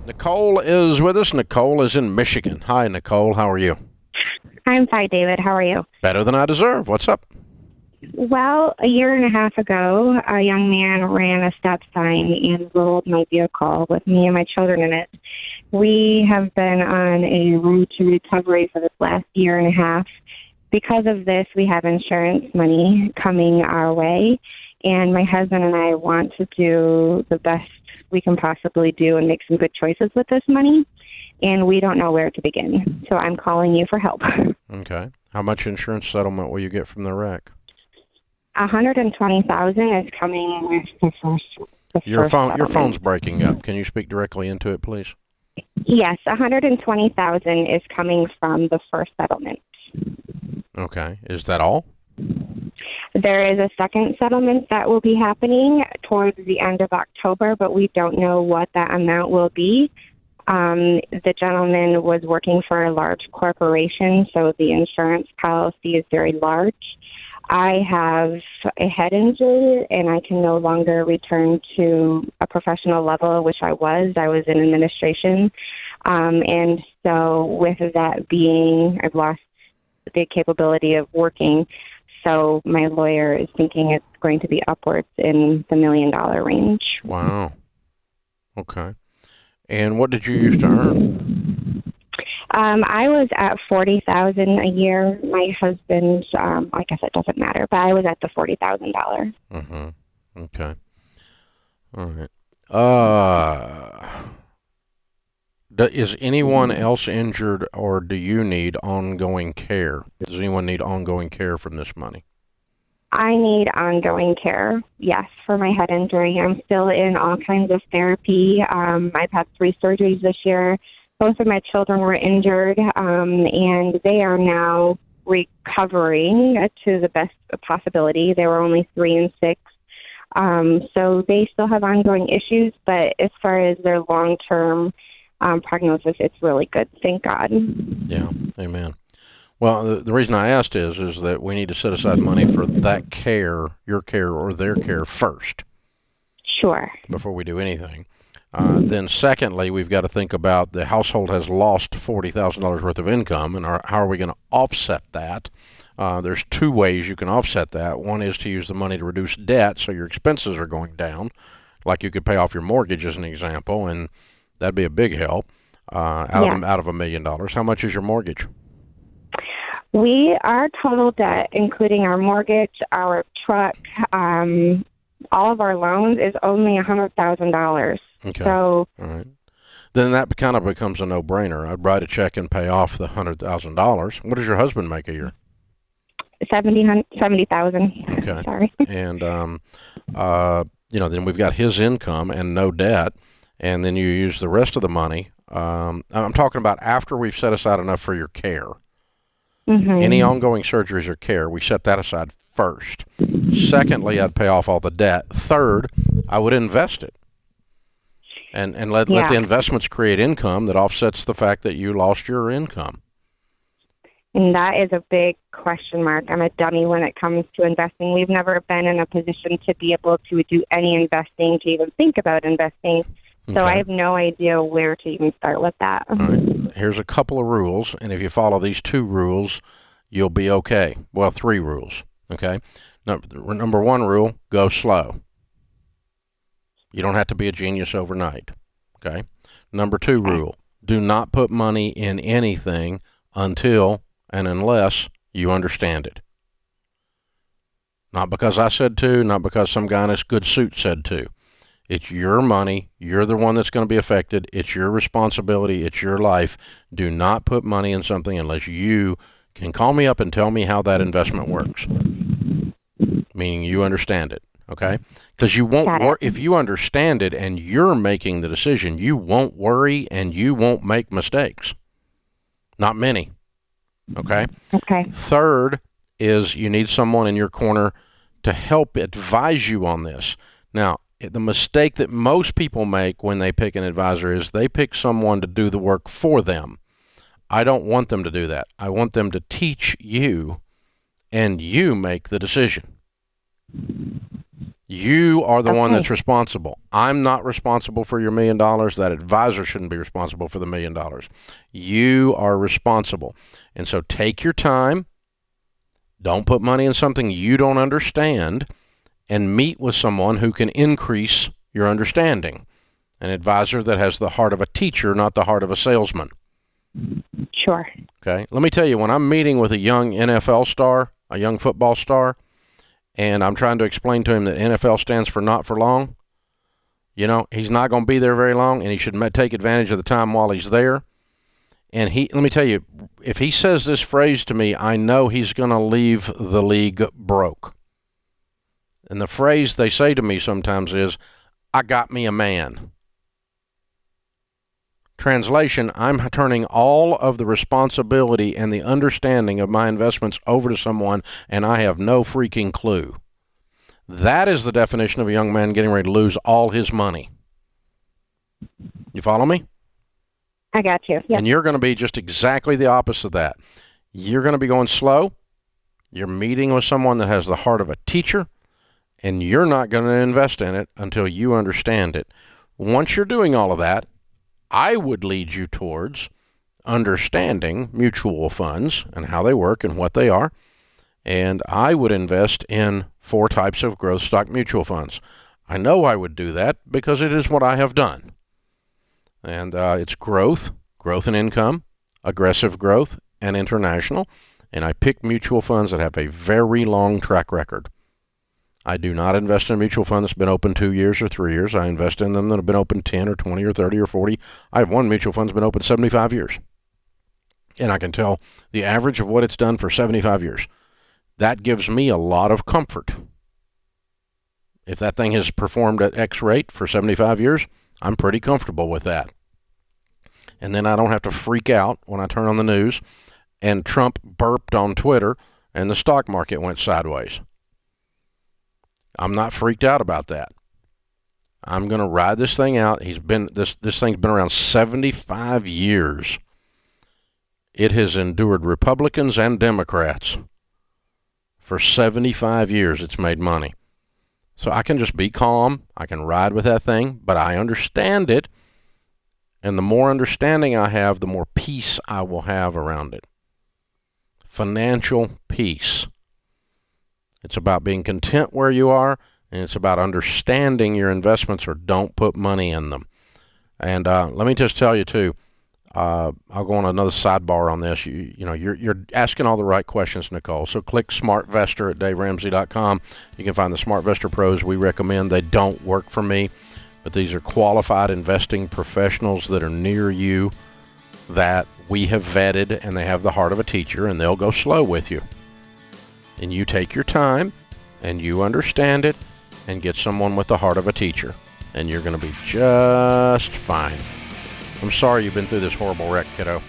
Nicole is with us. Nicole is in Michigan. Hi, Nicole. How are you? I'm fine, David. How are you? Better than I deserve. What's up? Well, a year and a half ago, a young man ran a stop sign and rolled my vehicle with me and my children in it. We have been on a road to recovery for this last year and a half. Because of this, we have insurance money coming our way, and my husband and I want to do the best we can possibly do and make some good choices with this money, and we don't know where to begin. So I'm calling you for help. Okay. How much insurance settlement will you get from the wreck? $120,000 is coming with the first. Your settlement. phone's breaking up. Can you speak directly into it, please? Yes, $120,000 is coming from the first settlement. Okay. Is that all? There is a second settlement that will be happening towards the end of October, but we don't know what that amount will be. The gentleman was working for a large corporation, so the insurance policy is very large. I have a head injury, and I can no longer return to a professional level, which I was. I was in administration. And so with that being, I've lost the capability of working. So my lawyer is thinking it's going to be upwards in the $1 million range. Wow. Okay. And what did you used to earn? I was at $40,000 a year. My husband, I guess it doesn't matter, but I was at the $40,000. Mm-hmm. Okay. All right. Is anyone else injured, or do you need ongoing care? Does anyone need ongoing care from this money? I need ongoing care, yes, for my head injury. I'm still in all kinds of therapy. I've had 3 surgeries this year. Both of my children were injured, and they are now recovering to the best possibility. They were only 3 and 6. So they still have ongoing issues, but as far as their long-term prognosis, it's really good, thank God. Yeah, amen. Well, the reason I asked is that we need to set aside money for that care, your care or their care first. Sure. Before we do anything. Then secondly, we've got to think about the household has lost $40,000 worth of income, and how are we going to offset that? There's 2 ways you can offset that. One is to use the money to reduce debt, so your expenses are going down, like you could pay off your mortgage as an example, and that'd be a big help out of $1 million. How much is your mortgage? Our total debt, including our mortgage, our truck, all of our loans, is only $100,000. Okay. So, all right. Then that kind of becomes a no-brainer. I'd write a check and pay off the $100,000. What does your husband make a year? $70,000. Okay. Sorry. And then we've got his income and no debt, and then you use the rest of the money. I'm talking about after we've set aside enough for your care. Mm-hmm. Any ongoing surgeries or care, we set that aside first. Secondly, I'd pay off all the debt. Third, I would invest it. And let the investments create income that offsets the fact that you lost your income. And that is a big question mark. I'm a dummy when it comes to investing. We've never been in a position to be able to do any investing, to even think about investing. So I have no idea where to even start with that. All right. Here's a couple of rules, and if you follow these 2 rules, you'll be okay. Well, 3 rules, okay? Number 1 rule, go slow. You don't have to be a genius overnight, okay? Number 2 rule, do not put money in anything until and unless you understand it. Not because I said to, not because some guy in a good suit said to. It's your money. You're the one that's going to be affected. It's your responsibility. It's your life. Do not put money in something unless you can call me up and tell me how that investment works. Meaning you understand it, okay? Because you won't if you understand it and you're making the decision, you won't worry and you won't make mistakes. Not many, okay? Okay. Third is you need someone in your corner to help advise you on this. Now, the mistake that most people make when they pick an advisor is they pick someone to do the work for them. I don't want them to do that. I want them to teach you, and you make the decision. You are the one Okay. that's responsible. I'm not responsible for your $1 million. That advisor shouldn't be responsible for the $1 million. You are responsible. And so take your time. Don't put money in something you don't understand, and meet with someone who can increase your understanding. An advisor that has the heart of a teacher, not the heart of a salesman. Sure. Okay? Let me tell you, when I'm meeting with a young NFL star, a young football star, and I'm trying to explain to him that NFL stands for not for long, he's not going to be there very long, and he should take advantage of the time while he's there. And let me tell you, if he says this phrase to me, I know he's going to leave the league broke. And the phrase they say to me sometimes is, I got me a man. Translation, I'm turning all of the responsibility and the understanding of my investments over to someone, and I have no freaking clue. That is the definition of a young man getting ready to lose all his money. You follow me? I got you. Yep. And you're going to be just exactly the opposite of that. You're going to be going slow. You're meeting with someone that has the heart of a teacher, and you're not going to invest in it until you understand it. Once you're doing all of that, I would lead you towards understanding mutual funds and how they work and what they are. And I would invest in 4 types of growth stock mutual funds. I know I would do that because it is what I have done. And it's growth and income, aggressive growth, and international. And I pick mutual funds that have a very long track record. I do not invest in a mutual fund that's been open 2 years or 3 years. I invest in them that have been open 10 or 20 or 30 or 40. I have one mutual fund that's been open 75 years. And I can tell the average of what it's done for 75 years. That gives me a lot of comfort. If that thing has performed at X rate for 75 years, I'm pretty comfortable with that. And then I don't have to freak out when I turn on the news and Trump burped on Twitter and the stock market went sideways. I'm not freaked out about that. I'm going to ride this thing out. This thing's been around 75 years. It has endured Republicans and Democrats. For 75 years it's made money. So I can just be calm. I can ride with that thing, but I understand it. And the more understanding I have, the more peace I will have around it. Financial peace. It's about being content where you are, and it's about understanding your investments or don't put money in them. And let me just tell you, too, I'll go on another sidebar on this. You're asking all the right questions, Nicole. So click SmartVestor at DaveRamsey.com. You can find the SmartVestor pros we recommend. They don't work for me, but these are qualified investing professionals that are near you that we have vetted, and they have the heart of a teacher, and they'll go slow with you. And you take your time, and you understand it, and get someone with the heart of a teacher, and you're going to be just fine. I'm sorry you've been through this horrible wreck, kiddo.